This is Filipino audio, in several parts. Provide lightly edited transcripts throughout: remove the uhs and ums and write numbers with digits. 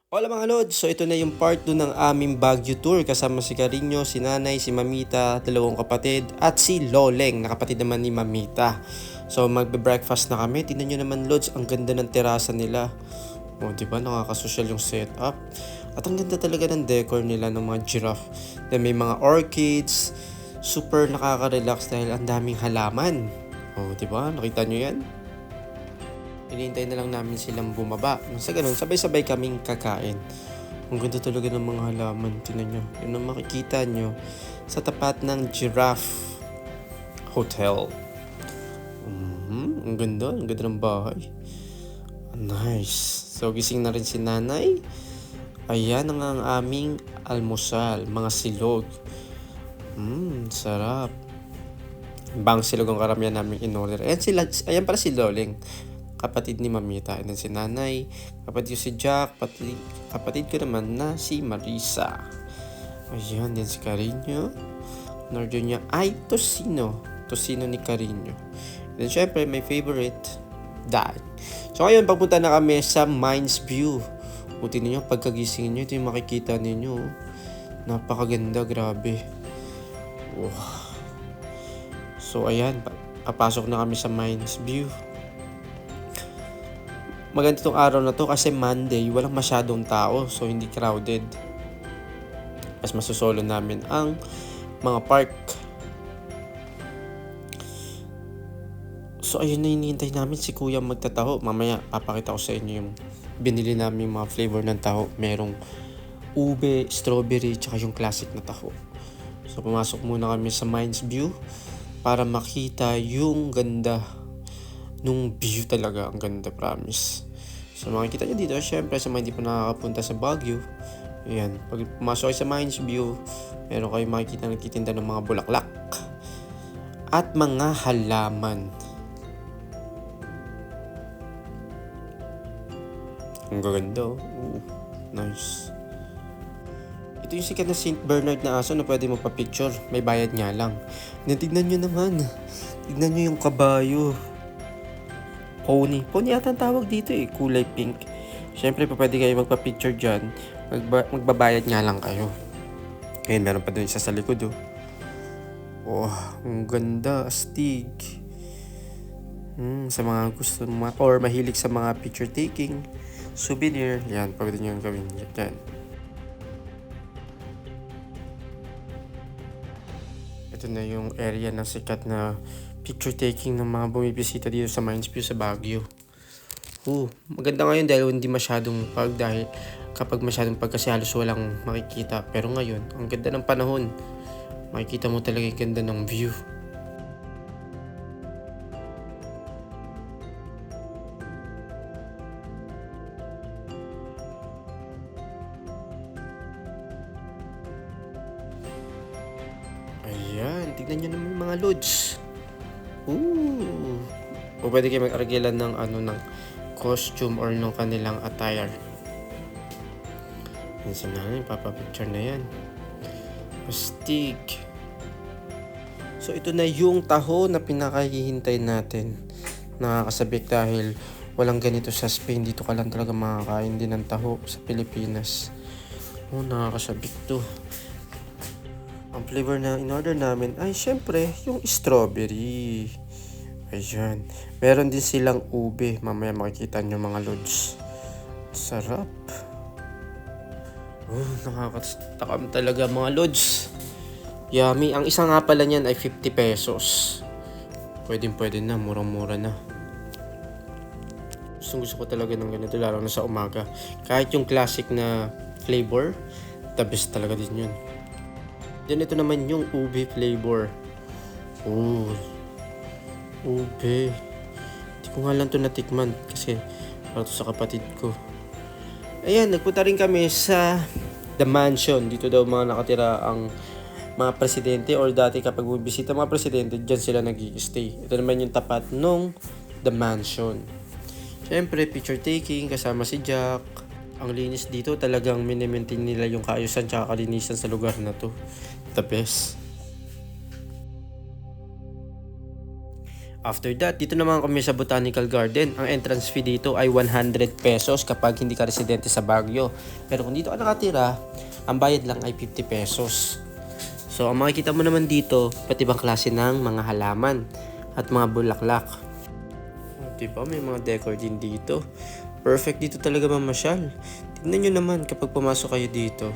Hola mga Lods! So ito na yung part 2 ng aming Baguio Tour kasama si Carino, si Nanay, si Mamita, dalawang kapatid at si Loleng na kapatid naman ni Mamita. So magbe-breakfast na kami. Tingnan nyo naman Lods, ang ganda ng terasa nila. O diba nakakasosyal yung setup. At ang ganda talaga ng decor nila ng mga giraffe. Na may mga orchids. Super nakaka-relax dahil ang daming halaman. O diba nakita nyo yan? Hinihintay na lang namin silang bumaba. Sa ganun, sabay-sabay kaming kakain. Ang ganda talaga ng mga halaman. Tingnan nyo. Yun ang makikita nyo sa tapat ng Giraffe Hotel. Ang ganda. Ang ganda ng bahay. Nice. So, gising na rin si Nanay. Ayan ang aming almusal. Mga silog. Sarap. Bang silog ang karamihan namin in-order. Ayan pala si Loleng, kapatid ni Mamita. And then si Nanay, kapatid ko si Jack, kapatid ko naman na si Marisa. Ayan, din si Carino. Order niya ay Tocino. Tocino ni Carino. And then syempre, my favorite, dad. So ngayon, pagpunta na kami sa Mines View. Buti ninyo, pagkagising niyo, ito yung makikita ninyo. Napakaganda, grabe. Wow. So ayan, papasok na kami sa Mines View. Maganda itong araw na to kasi Monday, walang masyadong tao, so hindi crowded. Mas masusolo namin ang mga park. So ayun na, hinihintay namin si Kuya magtataho. Mamaya papakita ko sa inyo yung binili namin mga flavor ng taho. Merong ube, strawberry, tsaka yung classic na taho. So pumasok muna kami sa Mines View para makita yung ganda nung view talaga. Ang ganda, promise. So makikita nyo dito, syempre sa mga hindi pa nakakapunta sa Baguio, ayan, pag pumasok kayo sa Mines View, meron kayo makikita nagtitinda ng mga bulaklak at mga halaman. Ang gaganda, oh. Nice. Ito yung sikat na St. Bernard na aso na pwede mo pa-picture. May bayad nga lang. Tignan nyo naman. Tignan nyo yung kabayo. Pony. Pony ata ang tawag dito eh. Kulay pink. Siyempre, pwede kayo magpa-picture dyan. Magbabayad nga lang kayo. Ngayon, meron pa doon isa sa likod oh. Oh, ang ganda. Astig. Sa mga gusto or mahilig sa mga picture taking, souvenir, yan, pwede nyo gawin dyan. Ito na yung area ng sikat na picture taking ng mga bumibisita dito sa Mines View sa Baguio. Maganda ngayon dahil hindi masyadong dahil kapag masyadong kasi halos walang makikita. Pero ngayon, ang ganda ng panahon. Makikita mo talaga yung ganda ng view. Ayan, tignan nyo naman mga lods. O pwede kayo mag-argilan ng ng costume or ng kanilang attire. Yan si Nanay, papapicture na yan. Astig. So ito na yung taho na pinakahihintay natin. Nakakasabik dahil walang ganito sa Spain. Dito ka lang talaga makakain din ng taho sa Pilipinas. Nakakasabik to. Ang flavor na in-order namin ay syempre yung strawberry. Ayan. Meron din silang ube. Mamaya makikita nyo mga lods. Sarap. Nakakatakam talaga mga lods. Yummy. Ang isa nga pala niyan ay 50 pesos. Pwede na. Murang-mura na. Gusto ko talaga ng ganito. Lalo na sa umaga. Kahit yung classic na flavor, the best talaga din yun. Then ito naman yung ube flavor. Ube. Hindi ko nga lang ito natikman kasi para to sa kapatid ko. Ayan, nagpunta rin kami sa The Mansion. Dito daw mga nakatira ang mga presidente or dati kapag bumibisita mga presidente, dyan sila nag-i-stay. Ito naman yung tapat nung The Mansion. Siyempre, picture taking kasama si Jack. Ang linis dito, talagang minimaintain nila yung kaayusan tsaka kalinisan sa lugar na to. The best. After that, dito naman kami sa Botanical Garden. Ang entrance fee dito ay 100 pesos kapag hindi ka residente sa Baguio. Pero kung dito ka nakatira, ang bayad lang ay 50 pesos. So, ang makikita mo naman dito, iba't ibang klase ng mga halaman at mga bulaklak. Diba? May mga decor din dito. Perfect dito talaga mamasyal. Tignan nyo naman kapag pumasok kayo dito.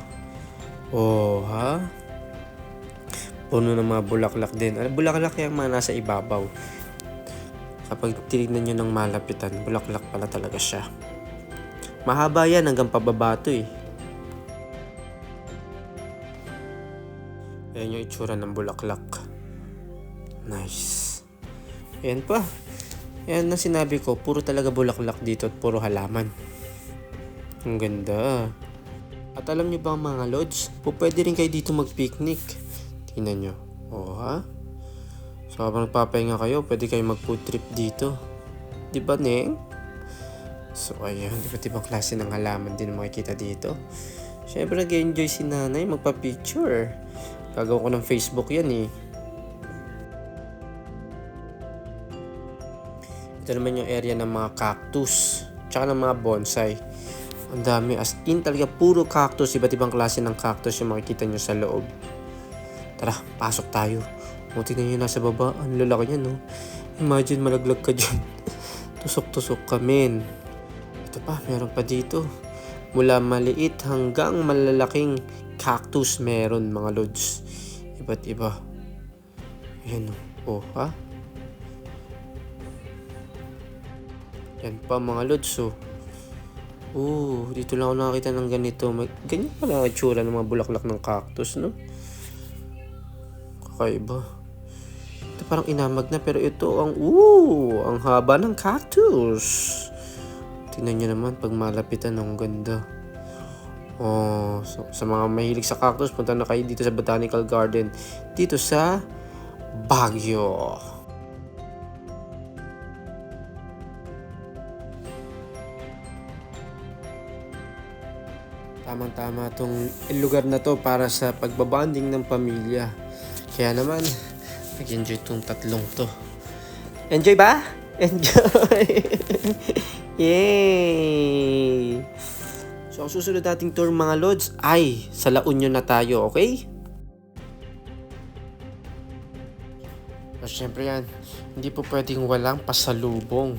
Oh, ha? Puno ng mga bulaklak din. Bulaklak yung mga nasa ibabaw. Kapag tinignan nyo ng malapitan, bulaklak pala talaga siya. Mahaba yan hanggang pababa to eh. Ayan yung itsura ng bulaklak. Nice. Ayan pa. Ayan na sinabi ko, puro talaga bulaklak dito at puro halaman. Ang ganda. At alam nyo ba mga lods, pwede rin kayo dito mag-picnic. Tingnan nyo. Oh ha? So habang nagpapahinga kayo, pwede kayo mag-food trip dito. Di ba, Neng? So ayan, iba't ibang klase ng halaman din makikita dito. Siyempre nag-enjoy si nanay magpa-picture. Gagawin ko ng Facebook yan eh. Ito naman yung area ng mga cactus. Tsaka ng mga bonsai. Ang dami, as in talaga puro cactus. Iba't ibang klase ng cactus yung makikita nyo sa loob. Tara, pasok tayo. O, tignan nyo nasa baba. Ang lalaki niya, no? Imagine, malaglag ka dyan. Tusok-tusok ka, men. Ito pa, meron pa dito. Mula maliit hanggang malalaking cactus meron, mga lods. Iba't iba. Ayan, no? Oh, ha? Yan pa, mga lods, oh. Oh, dito lang ako nakakita ng ganito. Ganyan pala ang itsura ng mga bulaklak ng cactus, no? Kakaiba. Ito parang inamag na pero ito ang haba ng cactus. Tingnan nyo naman pag malapitan, ang ganda. Oh, so, sa mga mahilig sa cactus, punta na kayo dito sa Botanical Garden dito sa Baguio. Tamang-tama itong lugar na to para sa pagbabanding ng pamilya. Kaya naman, nag-enjoy itong tatlong to. Enjoy ba? Enjoy! Yay! So, ang susunod nating tour mga lods ay sa La Union na tayo, okay? So, syempre yan, hindi po pwedeng walang pasalubong.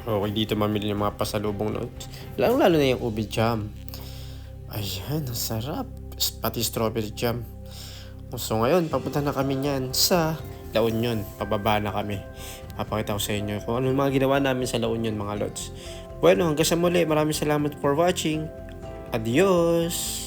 Okay, dito mamili ng mga pasalubong lods. Lalo na yung ube jam. Ayan, ang sarap. Pati strawberry jam. So ngayon, papunta na kami niyan sa La Union. Pababa na kami. Papakita ko sa inyo kung ano mga ginawa namin sa La Union, mga lods. Bueno, hanggang sa muli. Maraming salamat for watching. Adios!